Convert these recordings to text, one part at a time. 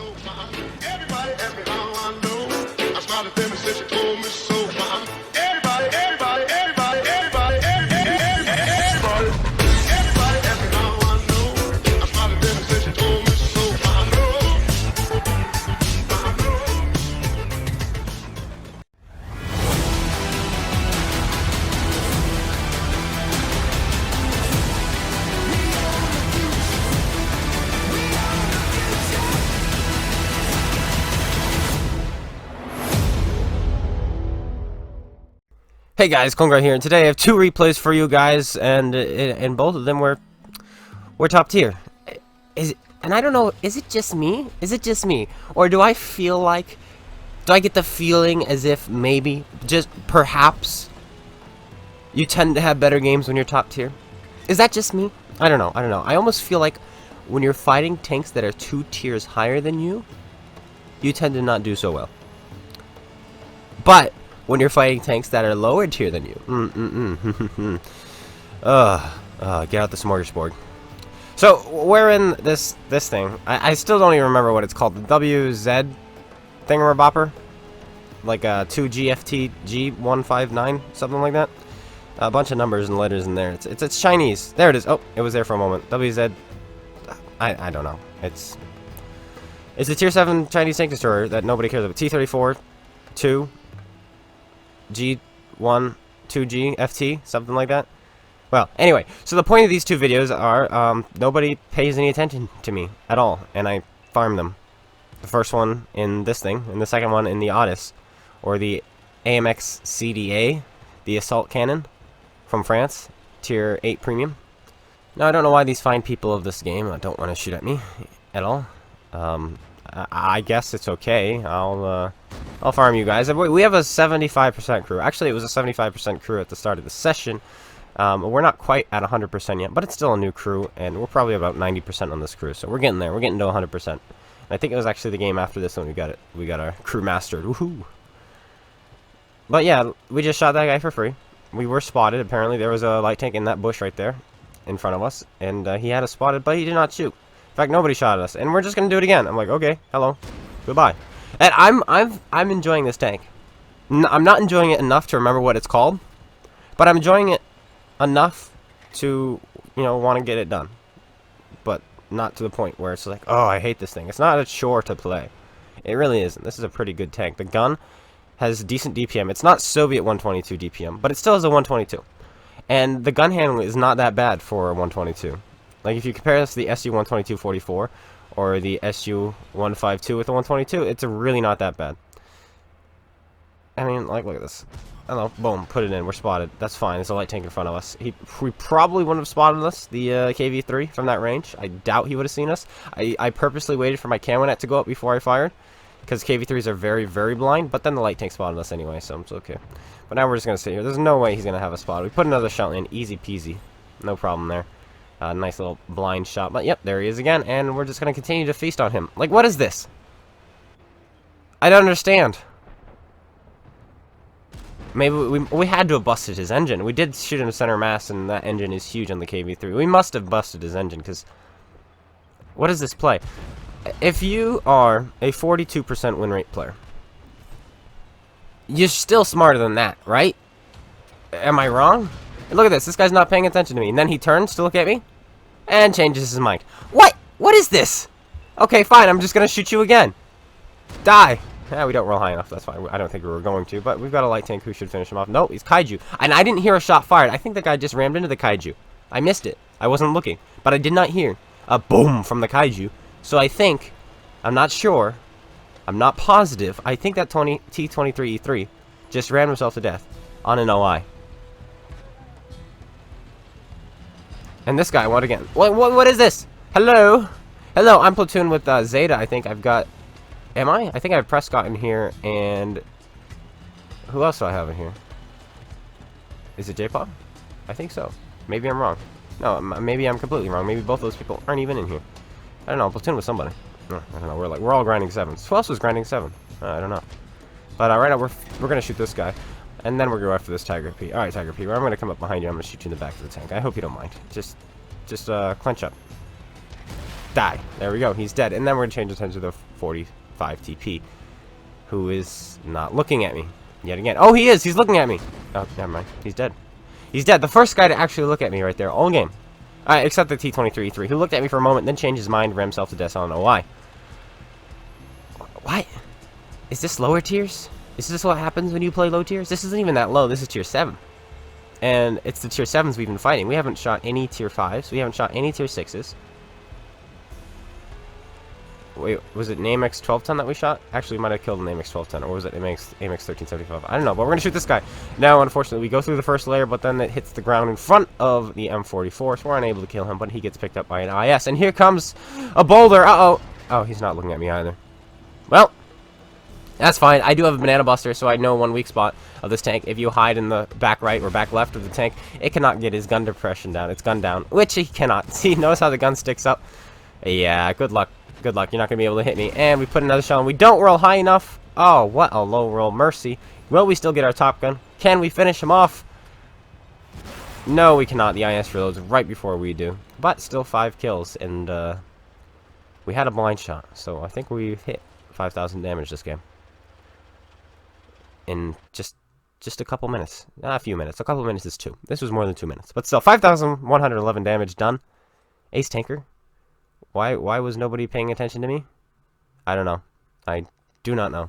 so fine. Everybody asked me how I know. I smiled at them and said she told me so fine. Everybody asked me how I know. I smiled at them and said she told me so fine. Hey guys, Congar here, and today I have two replays for you guys, and both of them were top tier. And I don't know, is it just me? Is it just me? Or do I get the feeling as if maybe, just perhaps, you tend to have better games when you're top tier? Is that just me? I don't know. I almost feel like when you're fighting tanks that are 2 tiers higher than you tend to not do so well. But when you're fighting tanks that are lower tier than you, get out the smorgasbord. So we're in this thing. I still don't even remember what it's called. The WZ thingamabopper, like 2GFT G159, something like that. A bunch of numbers and letters in there. It's Chinese. There it is. Oh, it was there for a moment. WZ. I don't know. It's a tier 7 Chinese tank destroyer that nobody cares about. T-34 2 G1 2G FT, something like that. Well, anyway, so the point of these two videos are nobody pays any attention to me at all, and I farm them. The first one in this thing, and the second one in the Otis, or the AMX CDA, the assault cannon from France, tier 8 premium. Now I don't know why these fine people of this game don't want to shoot at me at all. I guess it's okay. I'll farm you guys. We have a 75% crew. Actually, it was a 75% crew at the start of the session. We're not quite at 100% yet, but it's still a new crew, and we're probably about 90% on this crew. So we're getting there. We're getting to 100%. And I think it was actually the game after this one we got it. We got our crew mastered. Woohoo! But yeah, we just shot that guy for free. We were spotted. Apparently, there was a light tank in that bush right there, in front of us, and he had us spotted, but he did not shoot. In fact, nobody shot at us, and we're just gonna do it again. I'm like, okay, hello, goodbye. And I'm enjoying this tank. I'm not enjoying it enough to remember what it's called, but I'm enjoying it enough to, want to get it done. But not to the point where it's like, oh, I hate this thing. It's not a chore to play. It really isn't. This is a pretty good tank. The gun has decent DPM. It's not Soviet 122 DPM, but it still has a 122. And the gun handling is not that bad for a 122. Like, if you compare this to the SU-122-44 or the SU-152 with the 122, it's really not that bad. I mean, like, look at this. Hello, boom, put it in, we're spotted. That's fine, there's a light tank in front of us. We probably wouldn't have spotted us, the KV-3, from that range. I doubt he would have seen us. I purposely waited for my camo net to go up before I fired, because KV-3s are very, very blind, but then the light tank spotted us anyway, so it's okay. But now we're just going to sit here. There's no way he's going to have us spotted. We put another shot in, easy peasy. No problem there. Nice little blind shot, but yep, there he is again, and we're just going to continue to feast on him. Like, what is this? I don't understand. Maybe we had to have busted his engine. We did shoot him center mass, and that engine is huge on the KV-3. We must have busted his engine, because what is this play? If you are a 42% win rate player, you're still smarter than that, right? Am I wrong? Look at this. This guy's not paying attention to me. And then he turns to look at me and changes his mind. What? What is this? Okay, fine. I'm just going to shoot you again. Die. Yeah, we don't roll high enough. That's fine. I don't think we were going to. But we've got a light tank who should finish him off. No, he's Kaiju. And I didn't hear a shot fired. I think the guy just rammed into the Kaiju. I missed it. I wasn't looking. But I did not hear a boom from the Kaiju. So I think, I'm not sure, I'm not positive, I think that T-23E3 just rammed himself to death on an OI. And this guy, what again? What is this? Hello? Hello, I'm platoon with Zeta, I think. I've got... Am I? I think I have Prescott in here, and... Who else do I have in here? Is it J-Pop? I think so. Maybe I'm wrong. No, maybe I'm completely wrong. Maybe both those people aren't even in here. I don't know, platoon with somebody. I don't know, we're all grinding 7s. Who else was grinding 7? I don't know. But right now, we're gonna shoot this guy. And then we're going to go after this Tiger P. Alright, Tiger P, I'm going to come up behind you. I'm going to shoot you in the back of the tank. I hope you don't mind. Just clench up. Die. There we go. He's dead. And then we're going to change attention to the 45 TP, who is not looking at me yet again. Oh, he is. He's looking at me. Oh, never mind. He's dead. He's dead. The first guy to actually look at me right there all game. Except the T-23E3, who looked at me for a moment, then changed his mind, ran himself to death. I don't know why. What? Is this lower tiers? Is this what happens when you play low tiers? This isn't even that low. This is tier 7. And it's the tier 7s we've been fighting. We haven't shot any tier 5s. We haven't shot any tier 6s. Wait, was it an AMX 1210 that we shot? Actually, we might have killed an AMX 1210, or was it AMX 1375? I don't know, but we're going to shoot this guy. Now, unfortunately, we go through the first layer, but then it hits the ground in front of the M44, so we're unable to kill him, but he gets picked up by an IS. And here comes a boulder. Uh-oh. Oh, he's not looking at me either. Well, that's fine. I do have a banana buster, so I know one weak spot of this tank. If you hide in the back right or back left of the tank, it cannot get his gun depression down. It's gun down, which he cannot. See, notice how the gun sticks up? Yeah, good luck. Good luck. You're not going to be able to hit me. And we put another shell and we don't roll high enough. Oh, what a low roll. Mercy. Will we still get our top gun? Can we finish him off? No, we cannot. The IS reloads right before we do. But still 5 kills. And we had a blind shot. So I think we've hit 5,000 damage this game. In just a couple minutes. Not a few minutes. A couple minutes is 2. This was more than 2 minutes. But still, 5,111 damage done. Ace tanker. Why was nobody paying attention to me? I don't know. I do not know.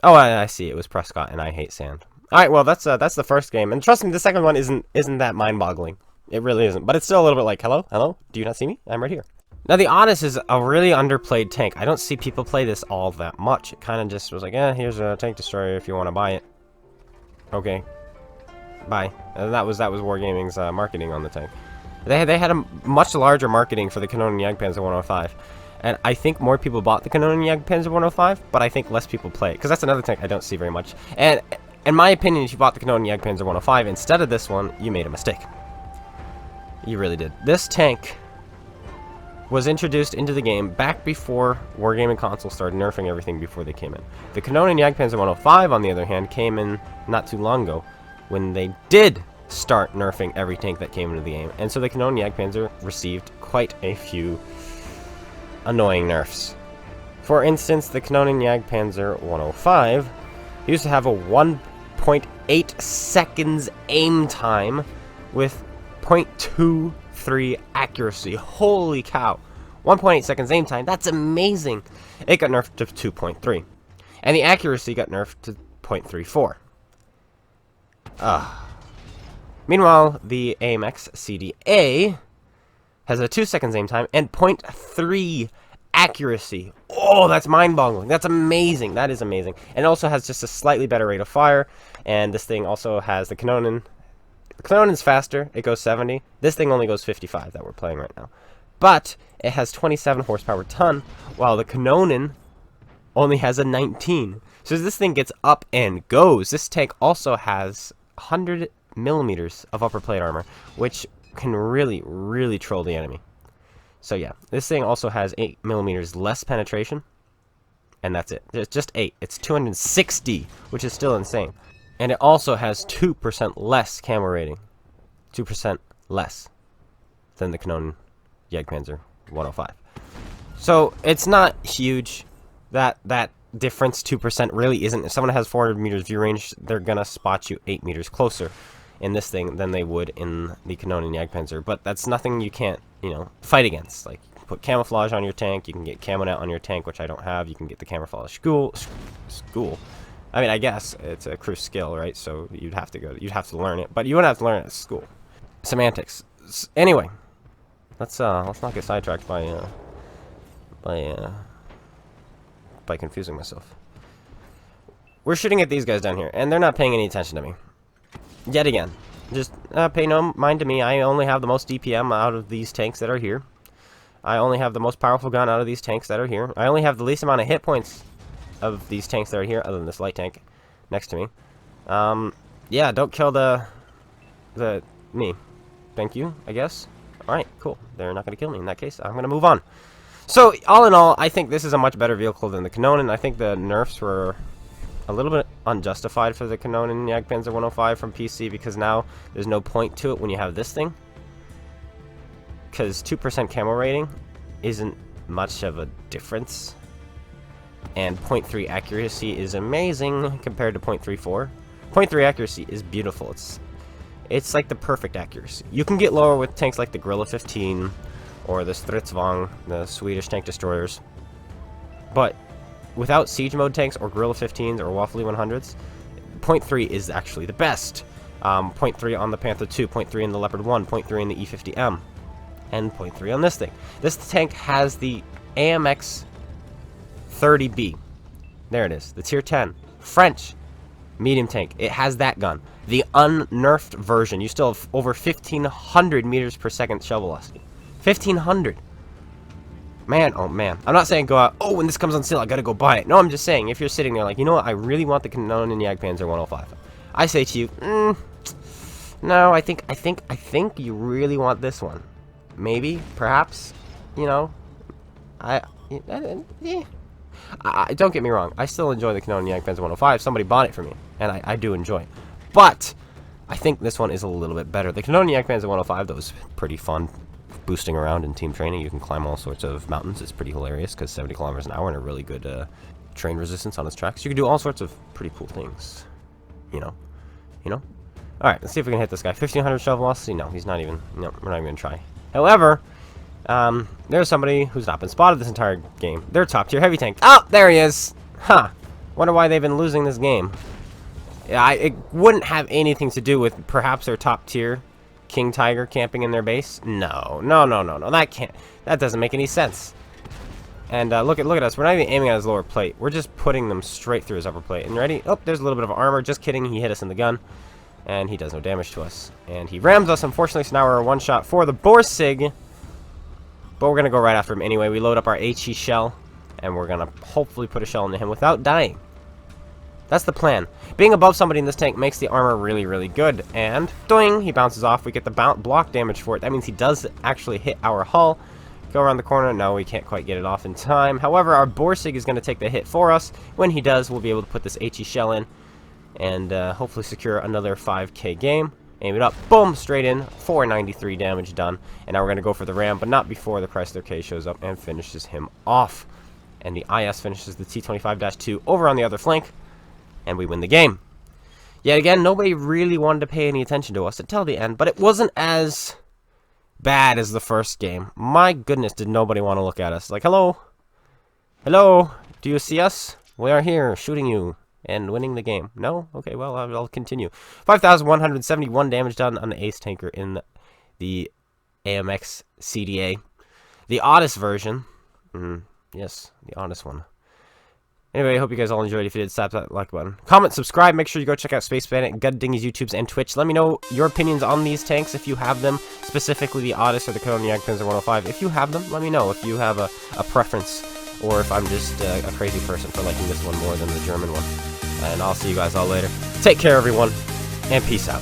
Oh, I see. It was Prescott, and I hate sand. All right, well, that's the first game, and trust me, the second one isn't that mind-boggling. It really isn't, but it's still a little bit like, hello, do you not see me? I'm right here. Now, the Odyssey is a really underplayed tank. I don't see people play this all that much. It kind of just was like, here's a tank destroyer if you want to buy it. Okay, bye. And that was Wargaming's marketing on the tank. They had a much larger marketing for the Canon Jagdpanzer 105. And I think more people bought the Canon Jagdpanzer 105, but I think less people play it. Because that's another tank I don't see very much. And in my opinion, if you bought the Canon Jagdpanzer 105 instead of this one, you made a mistake. You really did. This tank was introduced into the game back before Wargaming console started nerfing everything before they came in. The Canon Jagdpanzer 105, on the other hand, came in not too long ago when they did start nerfing every tank that came into the game. And so the Canon Jagdpanzer received quite a few annoying nerfs. For instance, the Canon Jagdpanzer 105 used to have a 1.8 seconds aim time with 0.23 accuracy. Holy cow. 1.8 seconds aim time. That's amazing. It got nerfed to 2.3. And the accuracy got nerfed to 0.34. Meanwhile, the AMX CDA has a 2 seconds aim time and 0.3 accuracy. Oh, that's mind-boggling. That's amazing. That is amazing. And it also has just a slightly better rate of fire. And this thing also has the Canon. The Canon's faster. It goes 70. This thing only goes 55 that we're playing right now. But it has 27 horsepower ton, while the Canon only has a 19. So as this thing gets up and goes, this tank also has 100 millimeters of upper plate armor, which can really, really troll the enemy. So yeah, this thing also has 8 millimeters less penetration, and that's it. There's just 8. It's 260, which is still insane. And it also has 2% less camo rating. 2% less than the Canon Jagdpanzer 105. So it's not huge. That difference, 2%, really isn't. If someone has 400 meters view range, they're gonna spot you 8 meters closer in this thing than they would in the Canon Jagdpanzer. But that's nothing you can't, fight against. Like, you can put camouflage on your tank, you can get camo net on your tank, which I don't have. You can get the camouflage school. I mean, I guess it's a crew skill, right? So you'd have to learn it, but you wouldn't have to learn it at school. Semantics. Anyway, let's not get sidetracked by confusing myself. We're shooting at these guys down here, and they're not paying any attention to me. Yet again. Just pay no mind to me. I only have the most DPM out of these tanks that are here. I only have the most powerful gun out of these tanks that are here. I only have the least amount of hit points of these tanks that are here, other than this light tank next to me. Yeah, don't kill me. Thank you, I guess. Alright, cool. They're not going to kill me in that case. I'm going to move on. So, all in all, I think this is a much better vehicle than the Canon, and I think the nerfs were a little bit unjustified for the Canon and Jagdpanzer 105 from PC, because now there's no point to it when you have this thing. Because 2% camo rating isn't much of a difference. And 0.3 accuracy is amazing compared to 0.34. 0.3 accuracy is beautiful. It's like the perfect accuracy. You can get lower with tanks like the Gorilla 15 or the Stridsvagn, the Swedish tank destroyers. But without siege mode tanks or Gorilla 15s or Waffly 100s, 0.3 is actually the best. 0.3 on the Panther 2, 0.3 in the Leopard 1, 0.3 in the E50M, and 0.3 on this thing. This tank has the AMX 30B. There it is, the tier 10 French medium tank. It has that gun. The unnerfed version. You still have over 1,500 meters per second shell velocity. 1,500. Man, oh man. I'm not saying go out, oh, when this comes on sale, I gotta go buy it. No, I'm just saying, if you're sitting there like, you know what, I really want the Canon Jagdpanzer 105. I say to you, no, I think you really want this one. Maybe, perhaps, you know, don't get me wrong, I still enjoy the Canon Jagdpanzer 105. Somebody bought it for me, and I do enjoy it. But I think this one is a little bit better. The Canon Jagdpanzer 105, that was pretty fun. Boosting around in team training, you can climb all sorts of mountains. It's pretty hilarious because 70 kilometers an hour and a really good train resistance on its tracks. You can do all sorts of pretty cool things, you know. All right, let's see if we can hit this guy. 1,500 shell velocity. No, he's not even. No, we're not even gonna try. However, there's somebody who's not been spotted this entire game. They're top tier heavy tank. Oh, there he is. Huh. Wonder why they've been losing this game. It wouldn't have anything to do with perhaps their top tier King Tiger camping in their base. No. That doesn't make any sense. And look at us. We're not even aiming at his lower plate. We're just putting them straight through his upper plate. And ready? Oh, there's a little bit of armor. Just kidding. He hit us in the gun, and he does no damage to us. And he rams us, unfortunately. So now we're a one shot for the Borsig. But we're gonna go right after him anyway. We load up our HE shell, and we're gonna hopefully put a shell into him without dying. That's the plan. Being above somebody in this tank makes the armor really, really good. And, doing, he bounces off. We get the block damage for it. That means he does actually hit our hull. Go around the corner. No, we can't quite get it off in time. However, our Borsig is going to take the hit for us. When he does, we'll be able to put this HE shell in and hopefully secure another 5k game. Aim it up. Boom! Straight in. 493 damage done. And now we're going to go for the ram, but not before the Chrysler K shows up and finishes him off. And the IS finishes the T25-2 over on the other flank. And we win the game. Yet again, nobody really wanted to pay any attention to us until the end, but it wasn't as bad as the first game. My goodness, did nobody want to look at us. Like, hello? Hello? Do you see us? We are here, shooting you, and winning the game. No? Okay, well, I'll continue. 5,171 damage done on the Ace Tanker in the AMX CDA. The oddest version. Yes, the oddest one. Anyway, I hope you guys all enjoyed. If you did, slap that like button. Comment, subscribe. Make sure you go check out Space Bandit, GotADingy's YouTubes, and Twitch. Let me know your opinions on these tanks if you have them, specifically the Odyssey or the Canon Jagdpanzer 105. If you have them, let me know if you have a preference, or if I'm just a crazy person for liking this one more than the German one. And I'll see you guys all later. Take care, everyone, and peace out.